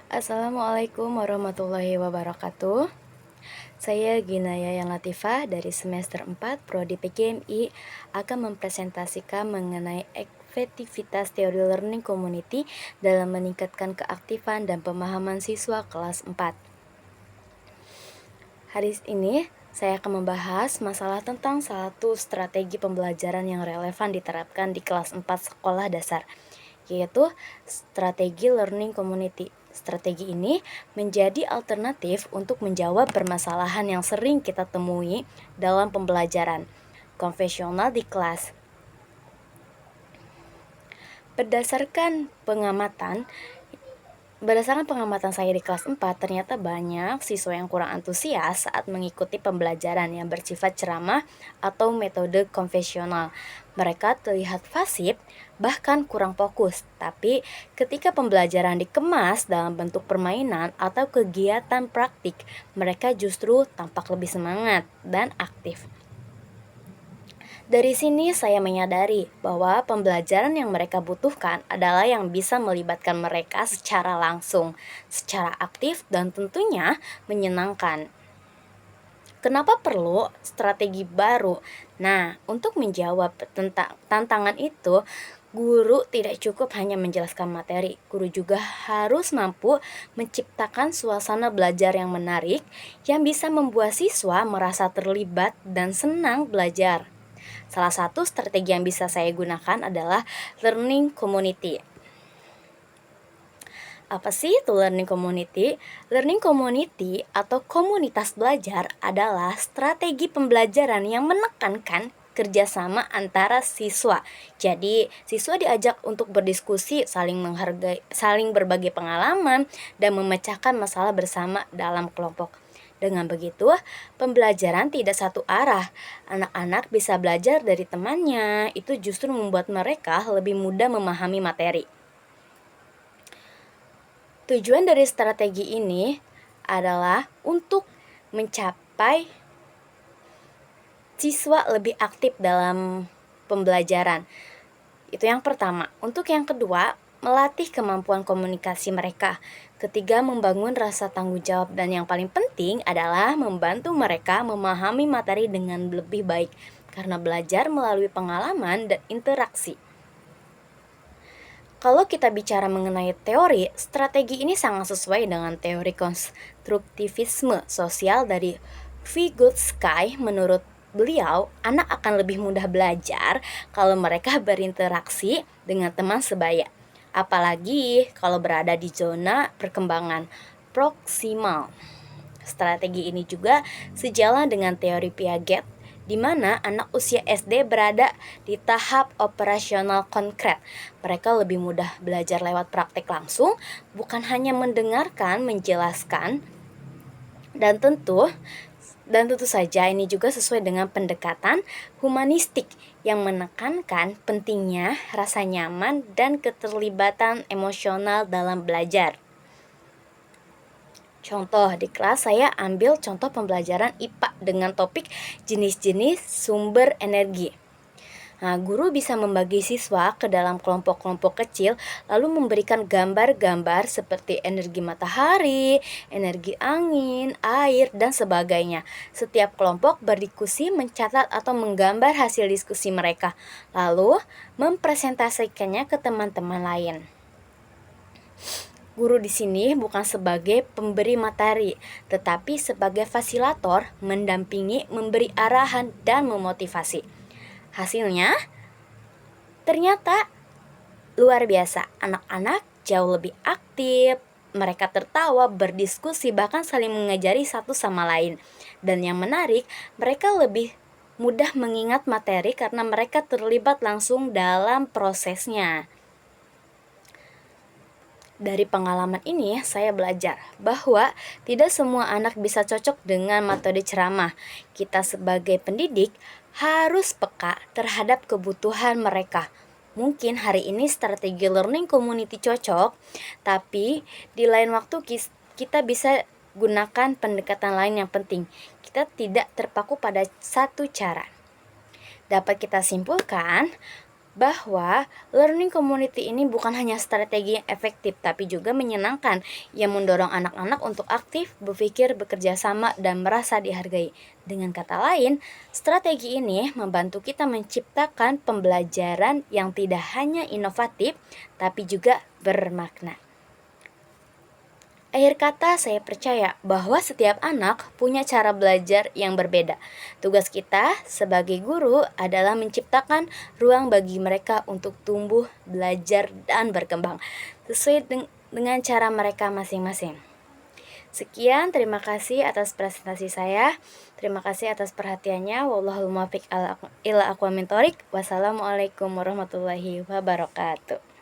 Assalamualaikum warahmatullahi wabarakatuh. Saya Ginaya Yang Latifah dari semester 4 Prodi PGMI akan mempresentasikan mengenai efektivitas teori learning community dalam meningkatkan keaktifan dan pemahaman siswa kelas 4. Hari ini saya akan membahas masalah tentang satu strategi pembelajaran yang relevan diterapkan di kelas 4 sekolah dasar, yaitu strategi learning community. Strategi ini menjadi alternatif untuk menjawab permasalahan yang sering kita temui dalam pembelajaran konvensional di kelas. Berdasarkan pengamatan saya di kelas 4, ternyata banyak siswa yang kurang antusias saat mengikuti pembelajaran yang bersifat ceramah atau metode konvensional. Mereka terlihat pasif, bahkan kurang fokus. Tapi ketika pembelajaran dikemas dalam bentuk permainan atau kegiatan praktik, mereka justru tampak lebih semangat dan aktif. Dari sini saya menyadari bahwa pembelajaran yang mereka butuhkan adalah yang bisa melibatkan mereka secara langsung, secara aktif, dan tentunya menyenangkan. Kenapa perlu strategi baru? Nah, untuk menjawab tentang tantangan itu, guru tidak cukup hanya menjelaskan materi. Guru juga harus mampu menciptakan suasana belajar yang menarik, yang bisa membuat siswa merasa terlibat dan senang belajar. Salah satu strategi yang bisa saya gunakan adalah learning community. Apa sih itu learning community? Learning community atau komunitas belajar adalah strategi pembelajaran yang menekankan kerjasama antara siswa. Jadi, siswa diajak untuk berdiskusi, saling menghargai, saling berbagi pengalaman, dan memecahkan masalah bersama dalam kelompok. Dengan begitu, pembelajaran tidak satu arah. Anak-anak bisa belajar dari temannya, itu justru membuat mereka lebih mudah memahami materi. Tujuan dari strategi ini adalah untuk mencapai siswa lebih aktif dalam pembelajaran. Itu yang pertama. Untuk yang kedua, melatih kemampuan komunikasi mereka. Ketiga, membangun rasa tanggung jawab. Dan yang paling penting adalah membantu mereka memahami materi dengan lebih baik, karena belajar melalui pengalaman dan interaksi. Kalau kita bicara mengenai teori, strategi ini sangat sesuai dengan teori konstruktivisme sosial dari Vygotsky. Menurut beliau, anak akan lebih mudah belajar kalau mereka berinteraksi dengan teman sebaya, apalagi kalau berada di zona perkembangan proksimal. Strategi ini juga sejalan dengan teori Piaget, di mana anak usia SD berada di tahap operasional konkret. Mereka lebih mudah belajar lewat praktik langsung, bukan hanya mendengarkan, menjelaskan. Dan tentu saja ini juga sesuai dengan pendekatan humanistik yang menekankan pentingnya rasa nyaman dan keterlibatan emosional dalam belajar. Contoh, di kelas saya ambil contoh pembelajaran IPA dengan topik jenis-jenis sumber energi. Nah, guru bisa membagi siswa ke dalam kelompok-kelompok kecil, lalu memberikan gambar-gambar seperti energi matahari, energi angin, air, dan sebagainya. Setiap kelompok berdiskusi, mencatat atau menggambar hasil diskusi mereka, lalu mempresentasikannya ke teman-teman lain. Guru di sini bukan sebagai pemberi materi, tetapi sebagai fasilitator, mendampingi, memberi arahan, dan memotivasi. Hasilnya, ternyata luar biasa. Anak-anak jauh lebih aktif, mereka tertawa, berdiskusi, bahkan saling mengajari satu sama lain. Dan yang menarik, mereka lebih mudah mengingat materi karena mereka terlibat langsung dalam prosesnya. Dari pengalaman ini, saya belajar bahwa tidak semua anak bisa cocok dengan metode ceramah. Kita sebagai pendidik harus peka terhadap kebutuhan mereka. Mungkin hari ini strategi learning community cocok, tapi di lain waktu kita bisa gunakan pendekatan lain yang penting. Kita tidak terpaku pada satu cara. Dapat kita simpulkan, bahwa learning community ini bukan hanya strategi yang efektif tapi juga menyenangkan yang mendorong anak-anak untuk aktif, berpikir, bekerja sama, dan merasa dihargai. Dengan kata lain, strategi ini membantu kita menciptakan pembelajaran yang tidak hanya inovatif tapi juga bermakna. Akhir kata, saya percaya bahwa setiap anak punya cara belajar yang berbeda. Tugas kita sebagai guru adalah menciptakan ruang bagi mereka untuk tumbuh, belajar, dan berkembang sesuai dengan cara mereka masing-masing. Sekian, terima kasih atas presentasi saya. Terima kasih atas perhatiannya. Wallahul muwaffiq ila aqwamit thoriq. Wassalamualaikum warahmatullahi wabarakatuh.